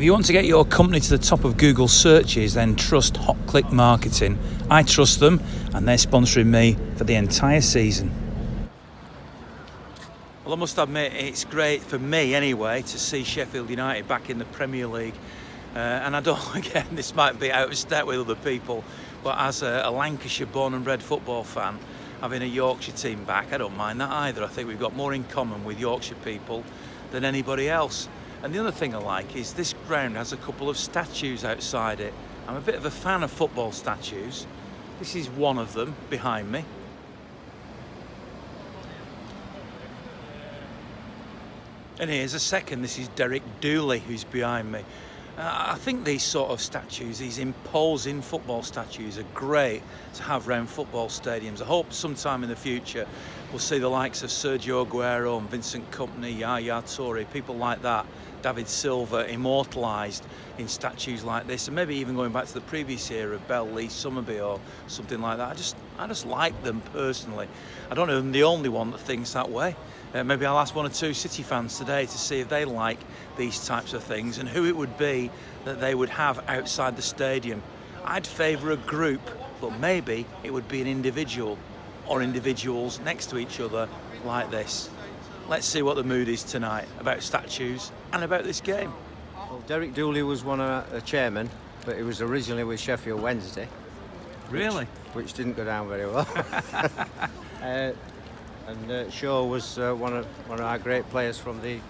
If you want to get your company to the top of Google searches, then trust Hotclickmarketing. I trust them, and they're sponsoring me for the entire season. Well, I must admit, it's great for me anyway to see Sheffield United back in the Premier League. And I don't, again, this might be out of step with other people, but as a Lancashire born and bred football fan, having a Yorkshire team back, I don't mind that either. I think we've got more in common with Yorkshire people than anybody else. And the other thing I like is this ground has a couple of statues outside it. I'm a bit of a fan of football statues. This is one of them behind me. And here's a second. This is Derek Dooley who's behind me. I think these sort of statues, these imposing football statues, are great to have around football stadiums. I hope sometime in the future we'll see the likes of Sergio Aguero and Vincent Kompany, Yaya Toure, people like that, David Silva, immortalised in statues like this, and maybe even going back to the previous era of Bell, Lee, Summerby or something like that. I just like them personally. I don't know if I'm the only one that thinks that way. Maybe I'll ask one or two City fans today to see if they like these types of things and who it would be that they would have outside the stadium. I'd favour a group, but maybe it would be an individual or individuals next to each other like this. Let's see what the mood is tonight about statues and about this game. Well, Derek Dooley was one of the chairman, but he was originally with Sheffield Wednesday. Really? Which didn't go down very well. And Shaw was one of our great players from the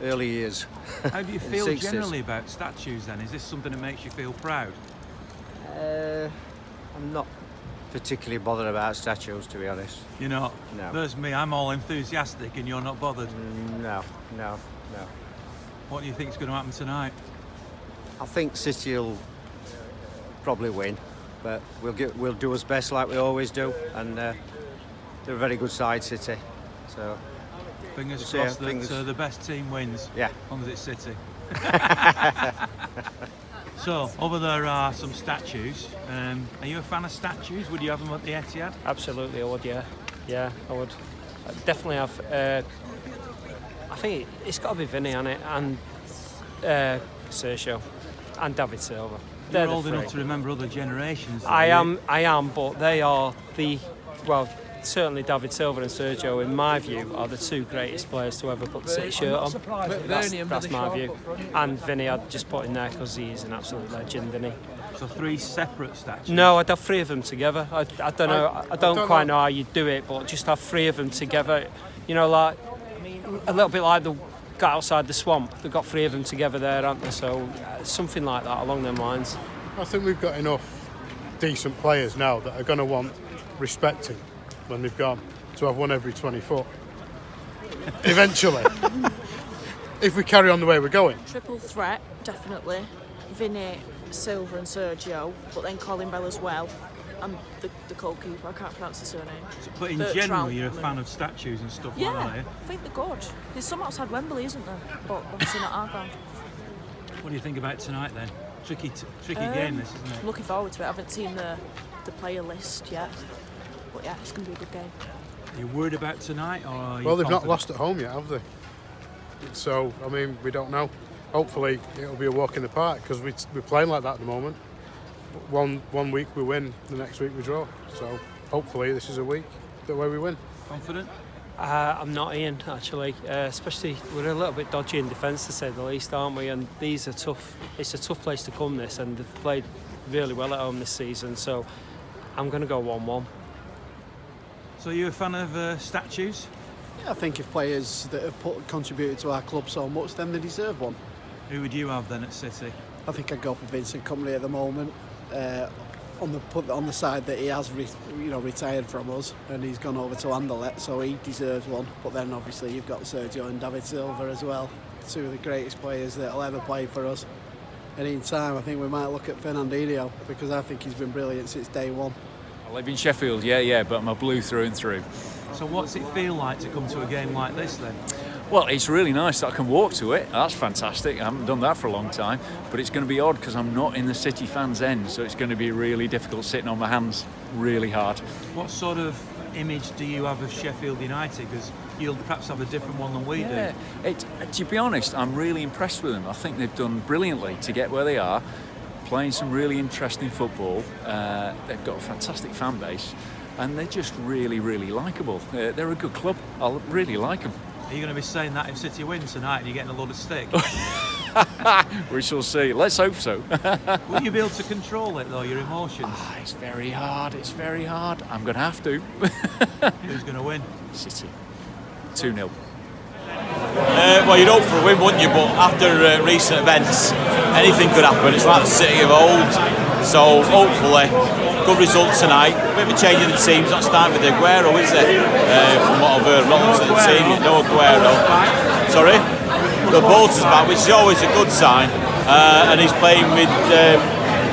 early years. How do you feel generally about statues then? Is this something that makes you feel proud? I'm not particularly bothered about statues, to be honest. You're not? No. There's me, I'm all enthusiastic and you're not bothered? No. What do you think is going to happen tonight? I think City will probably win, but we'll do our best like we always do, and they're a very good side, City. So fingers crossed that the best team wins. Yeah. As long as it's City. So, over there are some statues. Are you a fan of statues? Would you have them at the Etihad? Absolutely, I would, yeah. Yeah, I would. I'd definitely have. I think it's got to be Vinny on it, and Sergio, and David Silva. You're old enough to remember other generations. I am, but they are certainly David Silva and Sergio, in my view, are the two greatest players to ever put the City shirt on. That's my view. And Vinny I'd just put in there because he's an absolute legend, isn't he? So three separate statues? No, I'd have three of them together. I don't know. I don't quite know how you'd do it, but just have three of them together. You know, like a little bit like the guy outside the swamp. They've got three of them together there, haven't they? So something like that along them lines. I think we've got enough decent players now that are going to want respecting when they've gone to have one every 20 foot. Eventually. If we carry on the way we're going. Triple threat, definitely. Vinny, Silva and Sergio, but then Colin Bell as well. And the goalkeeper, I can't pronounce the surname. But in general, you're a fan of statues and stuff like that, yeah? I think they're good. There's some outside Wembley, isn't there? But obviously not our ground. What do you think about tonight then? Tricky game this, isn't it? Looking forward to it. I haven't seen the player list yet. But yeah, it's going to be a good game. Are you worried about tonight? Or are you Well, they've confident? not lost at home yet, have they? So, I mean, we don't know. Hopefully it'll be a walk in the park because we're playing like that at the moment. One week we win, the next week we draw. So hopefully this is a week where we win. Confident? I'm not, Ian, actually. Especially, we're a little bit dodgy in defence, to say the least, aren't we? And these are tough. It's a tough place to come, this, and they've played really well at home this season. So I'm going to go 1-1. So you're a fan of statues? Yeah, I think if players that have contributed to our club so much, then they deserve one. Who would you have then at City? I think I'd go for Vincent Kompany at the moment. On the side that he has retired from us and he's gone over to Anderlecht, so he deserves one. But then obviously you've got Sergio and David Silva as well, two of the greatest players that'll ever play for us. And in time I think we might look at Fernandinho, because I think he's been brilliant since day one. I live in Sheffield, yeah, but I'm a blue through and through. So what's it feel like to come to a game like this then? Well, it's really nice that I can walk to it. That's fantastic. I haven't done that for a long time. But it's going to be odd because I'm not in the City fans' end, so it's going to be really difficult sitting on my hands really hard. What sort of image do you have of Sheffield United? Because you'll perhaps have a different one than we do. To be honest, I'm really impressed with them. I think they've done brilliantly to get where they are, playing some really interesting football. They've got a fantastic fan base, and they're just really, really likeable. They're a good club. I really like them. Are you going to be saying that if City win tonight and you're getting a load of stick? We shall see. Let's hope so. Will you be able to control it though, your emotions? It's very hard. It's very hard. I'm going to have to. Who's going to win? City. 2-0. Well, you'd hope for a win, wouldn't you? But after recent events, anything could happen. It's like the City of old. So hopefully, good result tonight. A bit of a change in the team. It's not starting with Aguero, is it? From what I've heard, not much of the team. No Aguero. Sorry? The Bolton's back, which is always a good sign. And he's playing with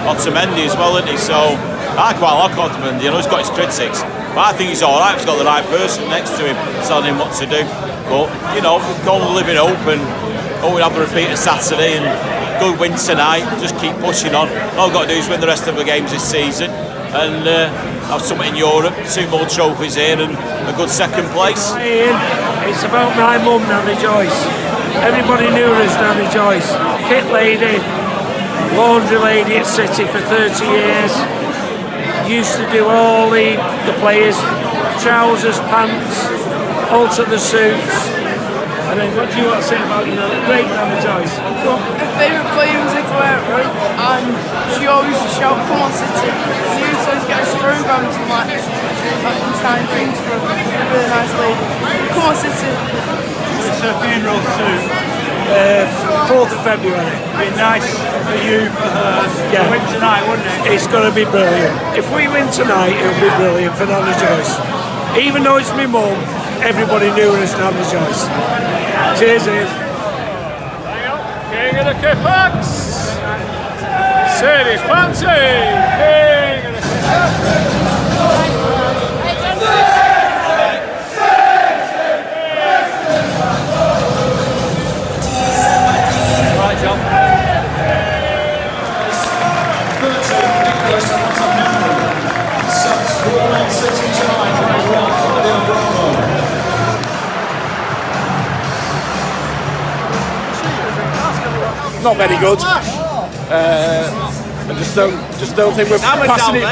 Otamendi as well, isn't he? So I quite like Otamendi. I know he's got his critics, but I think he's all right. He's got the right person next to him, telling him what to do. But you know, go and live in hope, and we'll have a repeat of Saturday and good win tonight. Just keep pushing on. All we've got to do is win the rest of the games this season and have something in Europe, 2 more trophies here and a good second place. It's about my mum, Nanny Joyce. Everybody knew her as Nanny Joyce. Kit lady, laundry lady at City for 30 years. Used to do all the players' trousers, pants, alter the suits. And then what do you want to say about, great Nanny Joyce? Well, her favourite player was Aguero, and she always used to shout, "Come on, City!" She used to always get a program to try and things for a really nice lady. Come on, City! It's her funeral soon. 4th of February. It'd be nice for you, for her, to win tonight, wouldn't it? It's going to be brilliant. If we win tonight, it'll be brilliant for Nanny Joyce. Even though it's my mum, everybody knew her as Nanny Joyce. Cheers, Ian. King of the Kippax! City's fancy! King of the Kippax! Right, John. Not very good. I just don't think we're passing it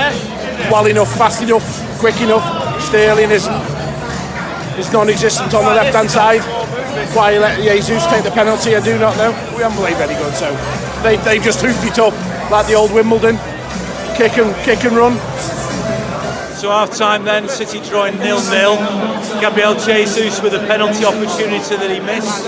well enough, fast enough, quick enough. Sterling is non-existent on the left-hand side. Why he let Jesus take the penalty, I do not know. We haven't played very good, so they just hoofed it up like the old Wimbledon. Kick and run. So half time then, City drawing 0-0. Gabriel Jesus with a penalty opportunity that he missed.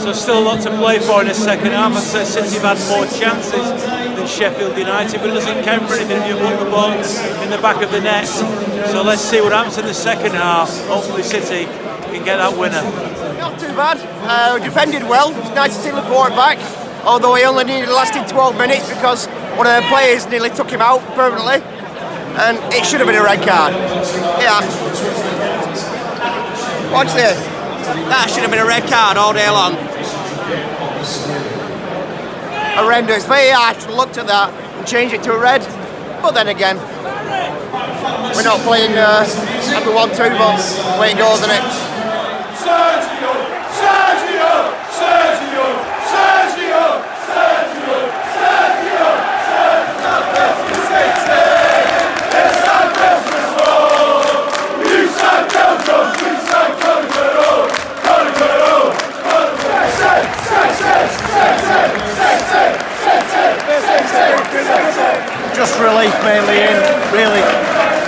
So still a lot to play for in the second half. I'd say City have had more chances than Sheffield United, but it doesn't count for anything if you put the ball in the back of the net. So let's see what happens in the second half. Hopefully City can get that winner. Not too bad. We defended well. It's nice to see Laporte back, although he only lasted 12 minutes because one of the players nearly took him out permanently. And it should have been a red card. Yeah. Watch this. That should have been a red card all day long. Horrendous. VAR should have looked at that and changed it to a red. But then again, we're not playing like we want to, but the way it goes, isn't it? Sergio! Sergio! Sergio! Sergio! Sergio! Sergio! Sergio! Just relief mainly in, really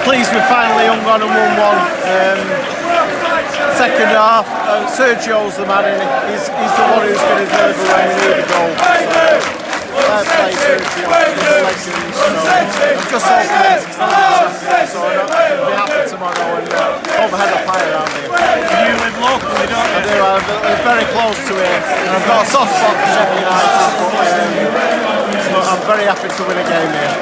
pleased we finally hung on and won one. Second half, Sergio's the man in it. He's the one who's going to deliver when we need a goal. Fair play Sergio, he's a legend. So I'm just hoping he's champion, so I'll be happy tomorrow and hold my head up high around here. You live locally, don't you? I do, I'm very close to it. And I've got a soft spot for Sheffield United, but I'm very happy to win a game here.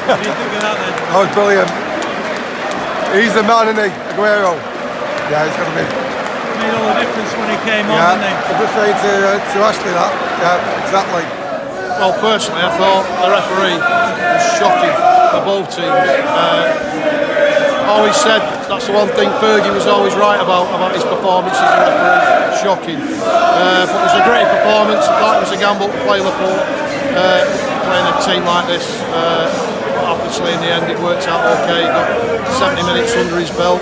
What do you think of that then? Oh, it's brilliant. He's the man, isn't he? Aguero. Yeah, he's going to be. Made all the difference when he came on, didn't he? I just say to Ashley that. Yeah, exactly. Well, personally, I thought the referee was shocking for both teams. Always said that's the one thing Fergie was always right about his performances as a referee. Shocking. But it was a great performance. I thought it was a gamble to play Laporte, playing a team like this. Obviously, in the end, it worked out okay. Got 70 minutes under his belt.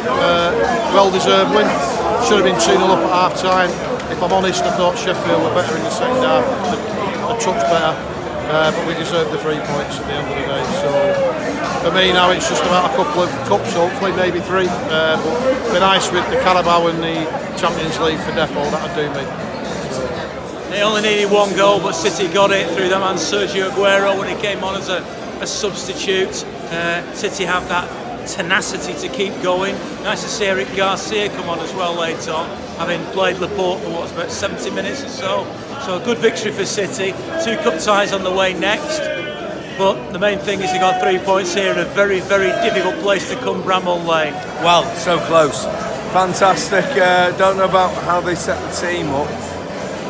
Well-deserved win. Should have been 2-0 up at half-time. If I'm honest, I thought Sheffield were better in the second half. A touch better. But we deserved the 3 points at the end of the day. So for me now, it's just about a couple of cups, hopefully maybe 3. But it'd be nice with the Carabao and the Champions League for Defo. That'd do me. They only needed 1 goal, but City got it through the man Sergio Aguero when he came on as a substitute. City have that tenacity to keep going. Nice to see Eric Garcia come on as well later on, having played Laporte for what's about 70 minutes or so. So a good victory for City. 2 cup ties on the way next. But the main thing is they got 3 points here in a very, very difficult place to come, Bramall Lane. Well, so close. Fantastic. Don't know about how they set the team up.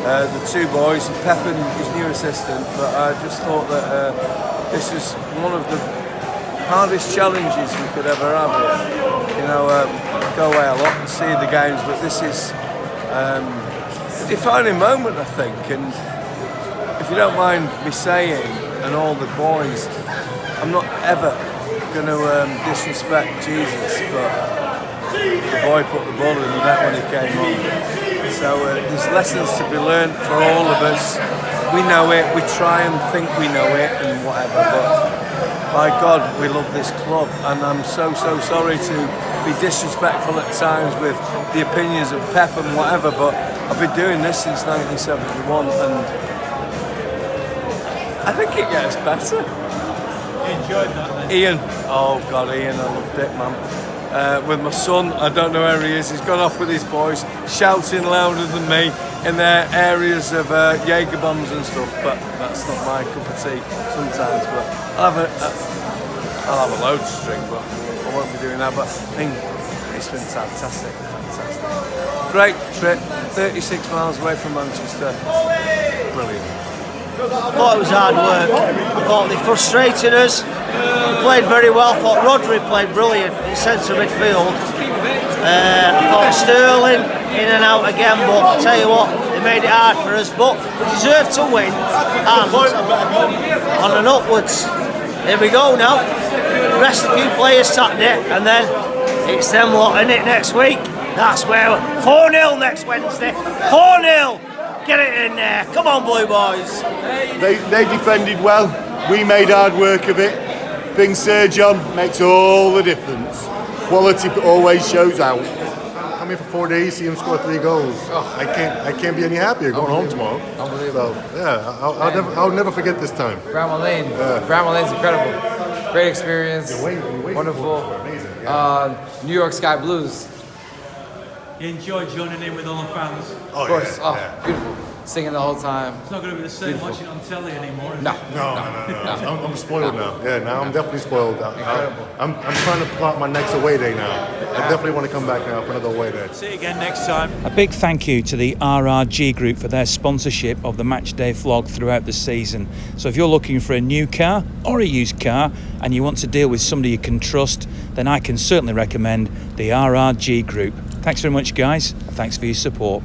The 2 boys, Pep and his new assistant, but I just thought that this is one of the hardest challenges we could ever have here. You know, go away a lot and see the games, but this is a defining moment, I think. And if you don't mind me saying, and all the boys, I'm not ever going to disrespect Jesus, but the boy put the ball in the net when he came on. So there's lessons to be learned for all of us. We know it, we try and think we know it and whatever, but by God, we love this club, and I'm so sorry to be disrespectful at times with the opinions of Pep and whatever, but I've been doing this since 1971, and I think it gets better. You enjoyed that then? Ian, oh God, Ian, I loved it, man. With my son, I don't know where he is, he's gone off with his boys, shouting louder than me in their areas of Jaeger bombs and stuff, but that's not my cup of tea sometimes. But I'll have a load to drink, but I won't be doing that. But I think it's been fantastic. Great trip, 36 miles away from Manchester, brilliant. I thought it was hard work. I thought they frustrated us. They played very well. I thought Rodri played brilliant in centre midfield. I thought Sterling in and out again, but I tell you what, they made it hard for us. But we deserved to win. And on and upwards. Here we go now. Rest a few players Saturday, and then it's them lot in it next week. That's where 4-0 next Wednesday. 4-0. Get it in there. Come on, Blue Boys. They defended well. We made hard work of it. Bring Sergio on makes all the difference. Quality always shows out. I'm here for 4 days, see him score 3 goals. Oh, I can't be any happier going home tomorrow. Unbelievable. So, yeah, I'll never forget this time. Bramall Lane. Bramall Lane's incredible. Great experience. Wonderful. New York Sky Blues. You enjoyed joining in with all the fans? Of course. Yeah. Beautiful. Singing the whole time. It's not going to be the same watching it on telly anymore. No. I'm spoiled now. Yeah, now I'm definitely spoiled. I'm trying to plot my next away day now. I definitely want to come back now for another away day. See you again next time. A big thank you to the RRG Group for their sponsorship of the Matchday vlog throughout the season. So if you're looking for a new car or a used car and you want to deal with somebody you can trust, then I can certainly recommend the RRG Group. Thanks very much, guys. Thanks for your support.